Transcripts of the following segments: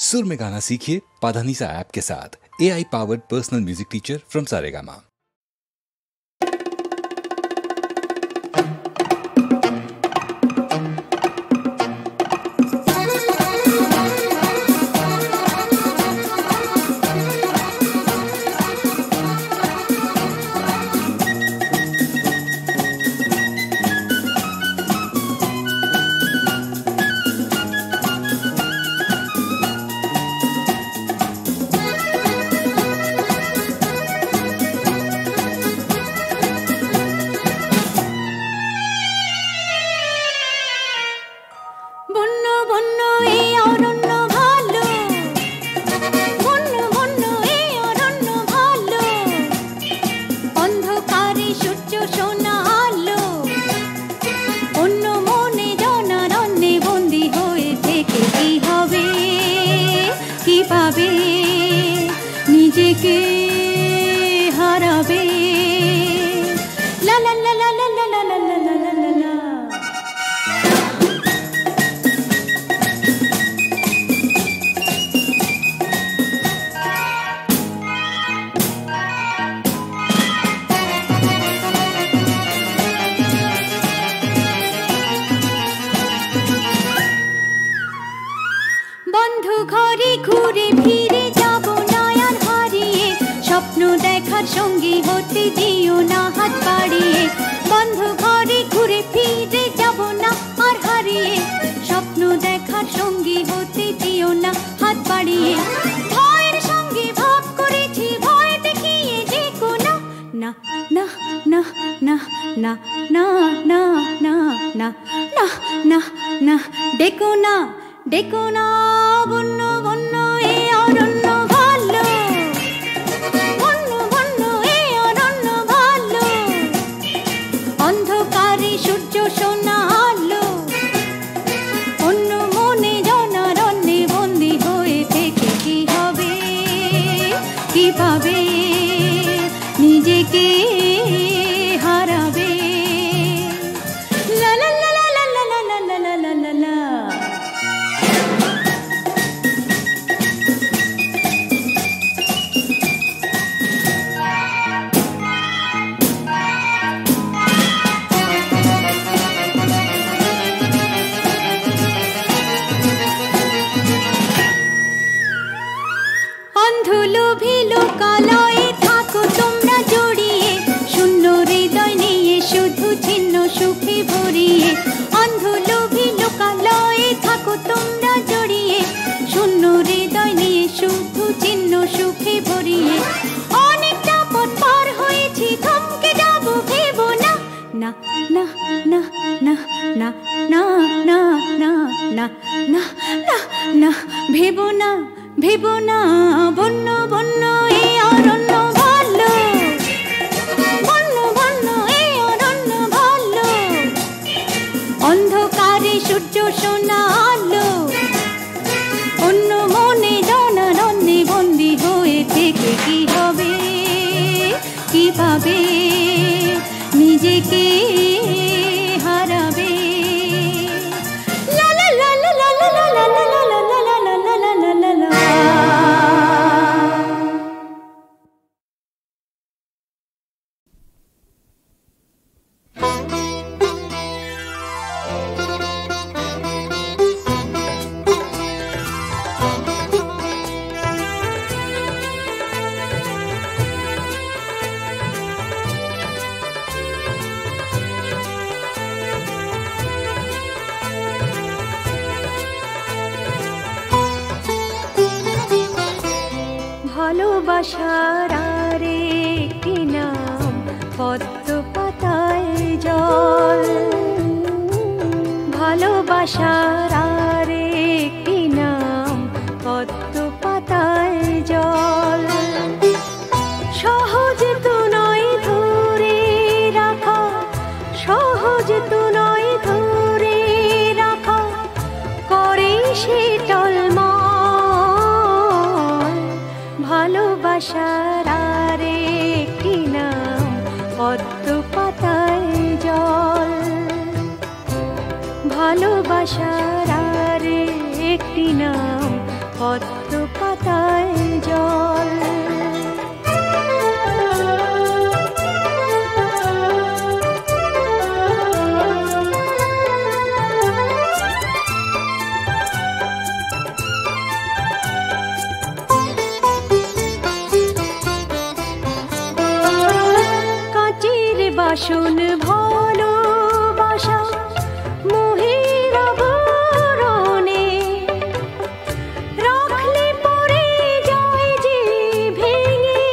सुर में गाना सीखिए पाधानीसा ऐप के साथ। AI powered personal music teacher from Saregama. ভালোবাসার আর একটি নাম পদ্ম। বাসন ভালোবাসা মোহের আবরণে রাখলে পড়ে যায় যে ভেঙে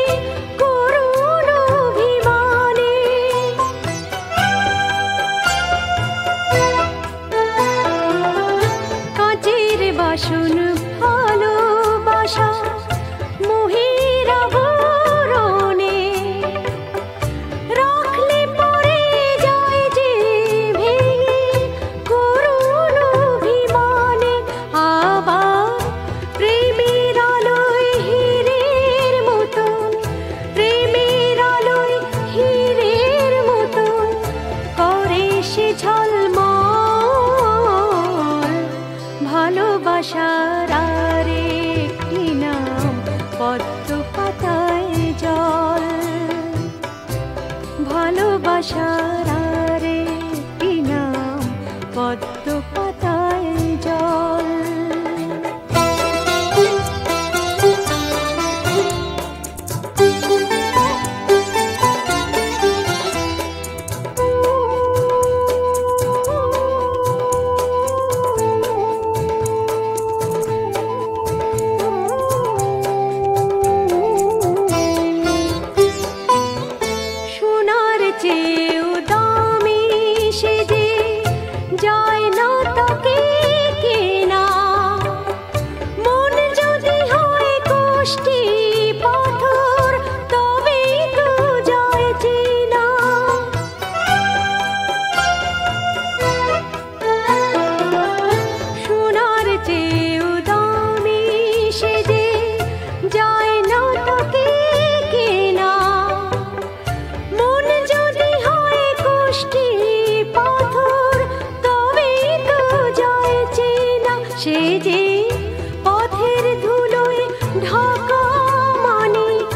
করুণ অভিমানে। কাঁচের বাসন ভালোবাসা মোহের আবরণে রাখলে পড়ে যায় যে ভেঙে করুণ অভিমানে। আবার প্রেমের আলোয় হীরের মতন, প্রেমের আলোয় হীরের মতন করে সে ঝলমল। ভালোবাসার আরেকটি নাম পদ্ম পাতায় জল। ভালোবাসার আরেকটি নাম পদ্ম পাতায় জল। সোনার চেয়েও দামি সে যে যায় না তাকে কেনা। মন যদি হয় কষ্টি পাথর তবেই তো যায় চেনা। সোনার চেয়েও দামি সে যে যায় না তাকে কেনা। মন যদি হয় কষ্টি পাথর তবেই তো যায় চেনা। সে যে পথের ধুলোয় ঢাকা মানিক,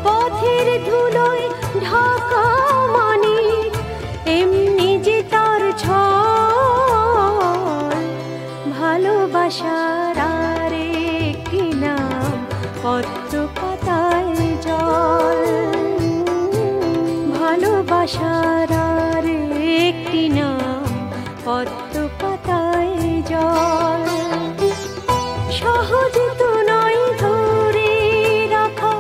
পথের ধুলোয় ঢাকা মানিক, এমনি যে তার ছল। ভালোবাসার আরেকটি নাম পদ্ম পাতায় জল। ভালোবাসার আরেকটি নাম পদ্ম পাতায় জল। সহজ তো নয় ধরে রাখা,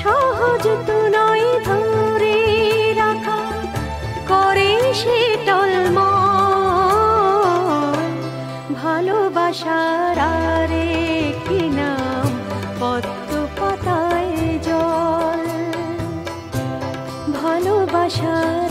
সহজ তো নয় ধরে রাখা, করে সে টলমল। ভালোবাসার আরেকটি নাম পদ্ম পাতায় জল। ভালোবাসার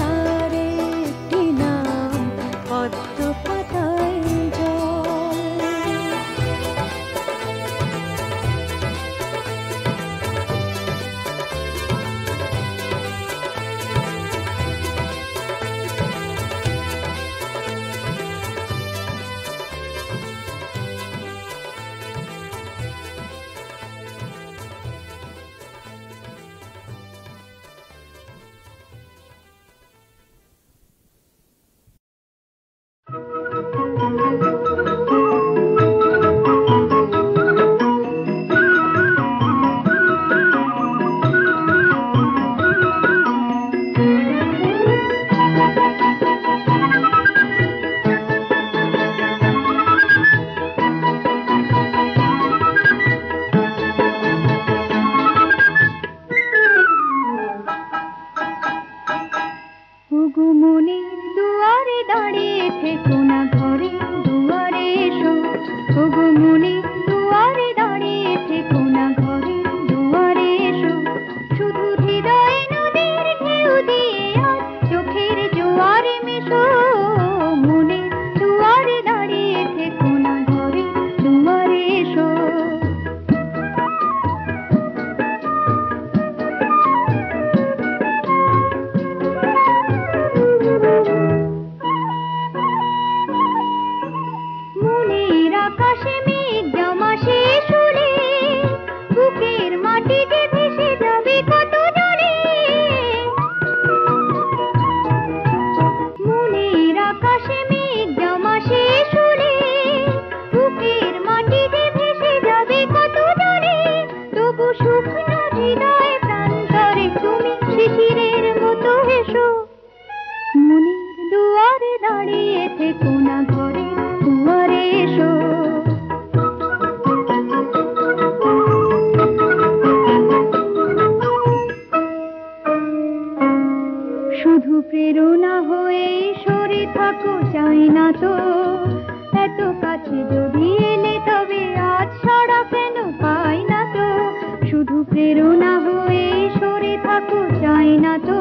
প্রেরণা হয়ে সরে থাকো চাই না তো,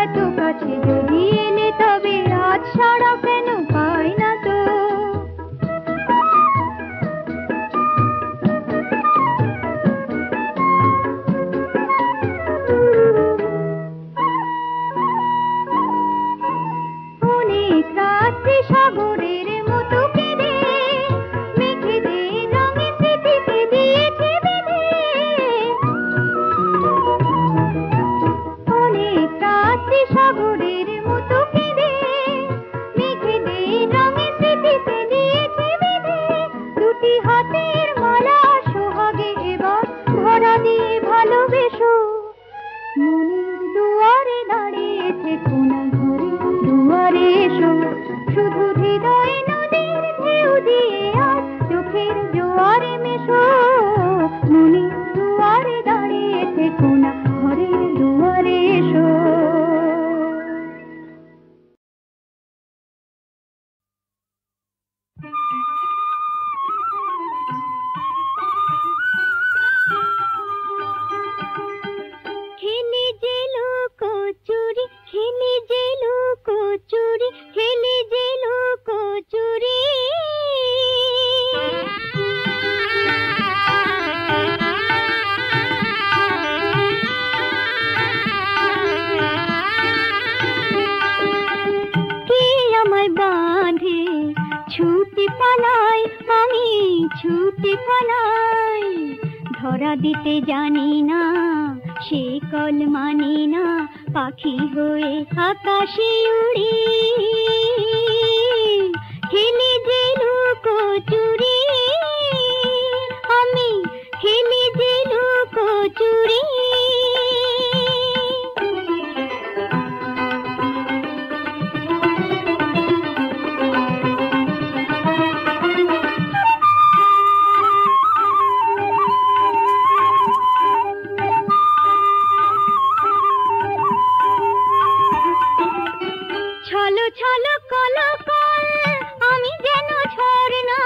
এত কাছে যদি এলে তবে রাত সারা কেন পাই না তো। অনেক রাত্রি সাগরের মতো কেঁদে মেঘে দে রঙে স্মৃতিতে দিয়েছে বেঁধে। অনেক রাত্রি সাগরের মতো কেঁদে মেঘে দে রঙে স্মৃতিতে দিয়েছে বেঁধে। দুটি হাতের মালা সোহাগে এবার ভরা দিয়ে ভালোবেসো। মনের দুয়ারে দাঁড়িয়েছে কোনা ঘরে দুয়ারে এসো। শুধু হৃদয় নদীর ঢেউ দিয়ে আর চোখের জোয়ারে মেশো। মনের দুয়ারে দাঁড়িয়েছে কোনা ঘরে দুয়ারে এসো। খেলে যে লুকোচুরি, খেলে যে লুকোচুরি, খেলে যে লুকোচুরি। কে আমায় বাঁধে ছুটে পালাই, আমি ছুটে পালাই। ধরা দিতে জানি না সে কল মানি না, পাখি হয়ে আকাশে উড়ি। খেলে যে লুকোচুরি, আমি খেলে যে লুকোচুরি। ছলো ছলো কলকল আমি যেন ঝরনা,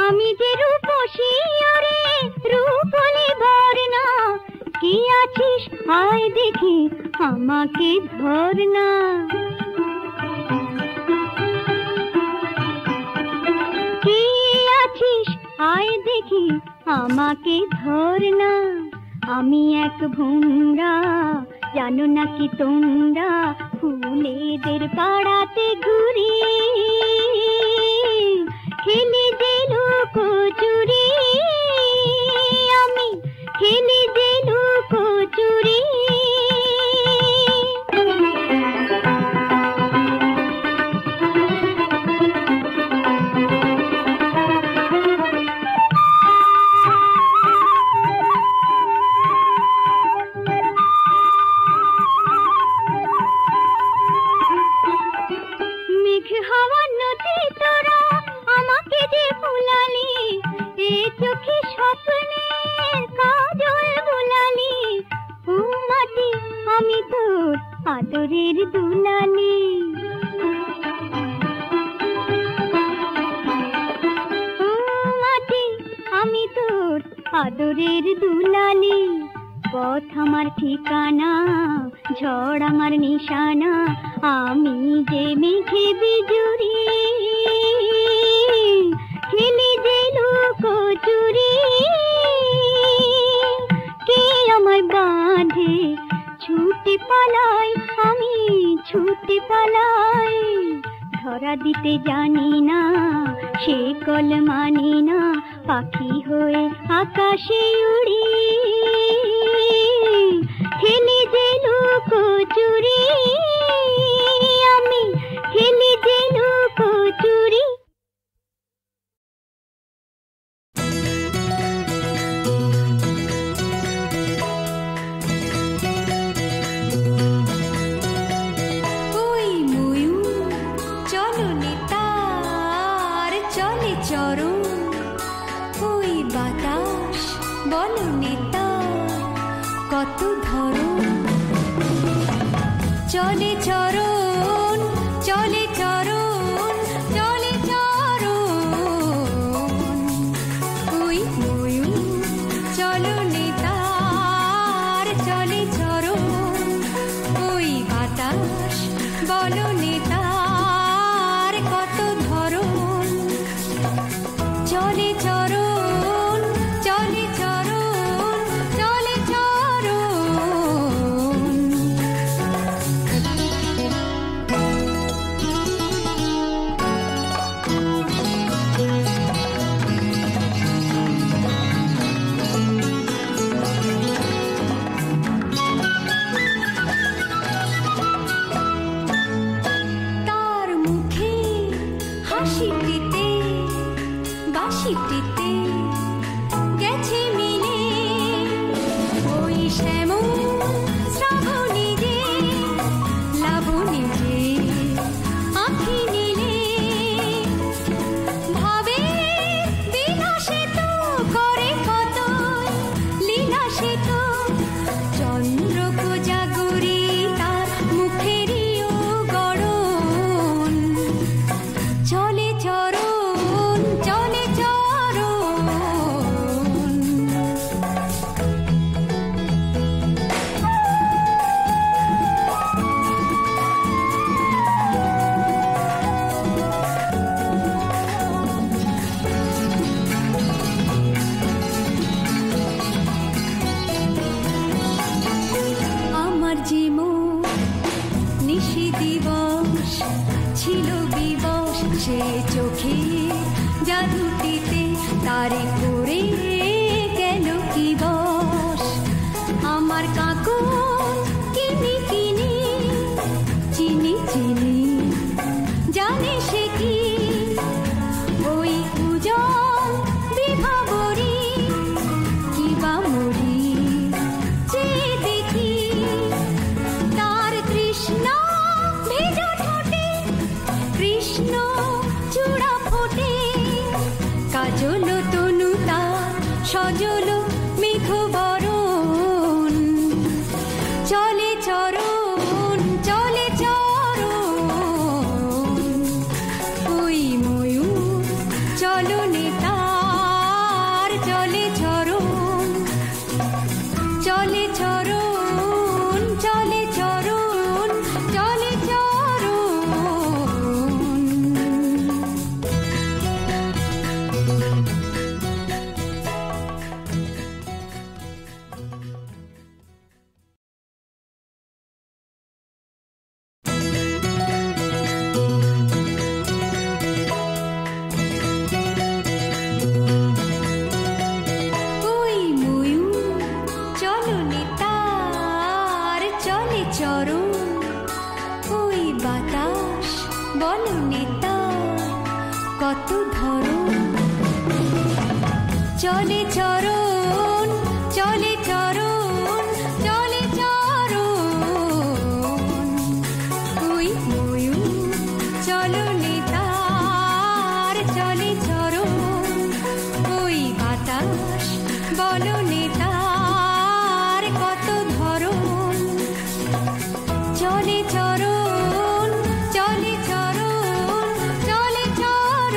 আমি যে রূপসী রে রূপলে ভরনা। কি আছিস আয় দেখি আমাকে ধরনা। কি আছিস আয় দেখি আমাকে ধরনা। আমি এক ভুমরা জানো নাকি তোমরা, ফুলেদের পাড়াতে ঘুরি। খেলে যে লুকোচুরি, আমি খেলে যে লুকোচুরি। মেঘ হাওয়া নদী তোরা আমাকে যে ভুলালি, এ চোখে স্বপ্নের কাজল বুলালি। ও মাটি আমি তোর আদরের দুলালি। ও মাটি আমি তোর আদরের দুলালি। পথ আমার ঠিকানা, ঝড় আমার নিশানা, আমি যে মেঘে বিজুরি। খেলে যে লুকোচুরি, কে আমায় বাঁধে ছুটে পালাই, আমি ছুটে পালাই। ধরা দিতে জানি না সে কল মানি না, পাখি হয়ে আকাশে উড়ি। খেলে যে লুকোচুরি, আমি খেলে যে লুকোচুরি। ওই ময়ূর চলো নেতার চলে চরণ, ওই বাতাস বলো নেতা কত ধরন। চলে চরণ চলে চরণ চলে চরণ, ওই ময়ূর চলো নেতা সেটো চন্দ্র কোজাগরি তার মুখেরিও গড়ন চলে চরণ চলে চরণ আমার জীবন নিশি দিবস ছিল বিবশ সে চোখে জাদুটিতে তারে করে গেল কি বশ আমার কাকুন কিনি কিনি চিনি চিনি জানে সে কি ওই উজ্জ্বল বিভাবরী কিবা মরি যে দেখি তার কৃষ্ণ ভেজা ঠোঁটে কৃষ্ণ চূড়া ফোটে কাজল তনু তার সজল মেঘবরণ চলে চরণ চলে চরণ ওই ময়ূর চলনে তার চলে চরণ চলে চরণ চলে চরণ চলে চরণ ওই ময়ূর চলনে তার চলে চরণ ওই বাতাস বলনে তার কত ধরন চলে চরণ চলে চরণ চলে চরণ ওই ময়ূর চলনে তার চলে চরণ ওই বাতাস বলনে তার কত ধরন চলে চরণ চলে চরণ চলে চরণ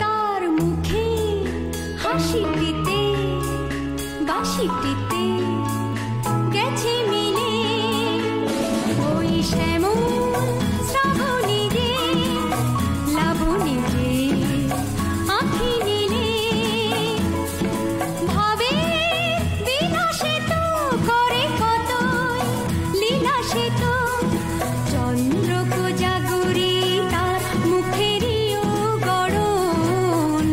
তার মুখে হাসিটিতে বাসিটিতে গেছে মিলে ওই শ্যামল শ্রাবণী যে লাবণী যে আঁখি নীলে ভাবে বিলাসে তো করে কতই লীলাসে তো চন্দ্র কোজাগরি তার মুখেরিও গড়ন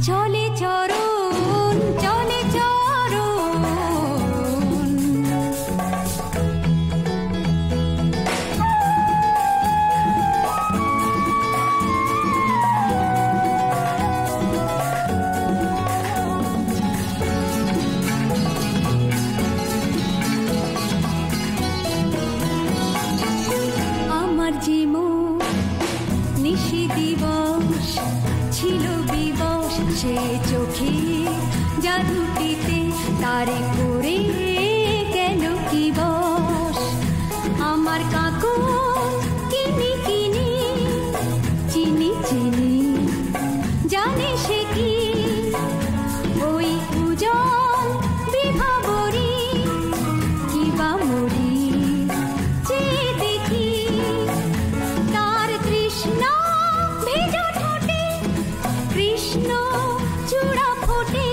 চলে চরণ চলে চরণ আমার জীবন নিশি দিবস ছিল বিবশ সে চোখে জাদুটিতে তারে করে গেল কি বশ আমার কাকুন কিনি কিনি চিনি চিনি জানে সে কি ওই উজ্জ্বল বিভাবরী কিবা মরি যে দেখি তার কৃষ্ণ ভেজা ঠোঁটে কৃষ্ণ চূড়া ফোটে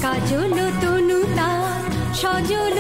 কাজল তনু তার সজল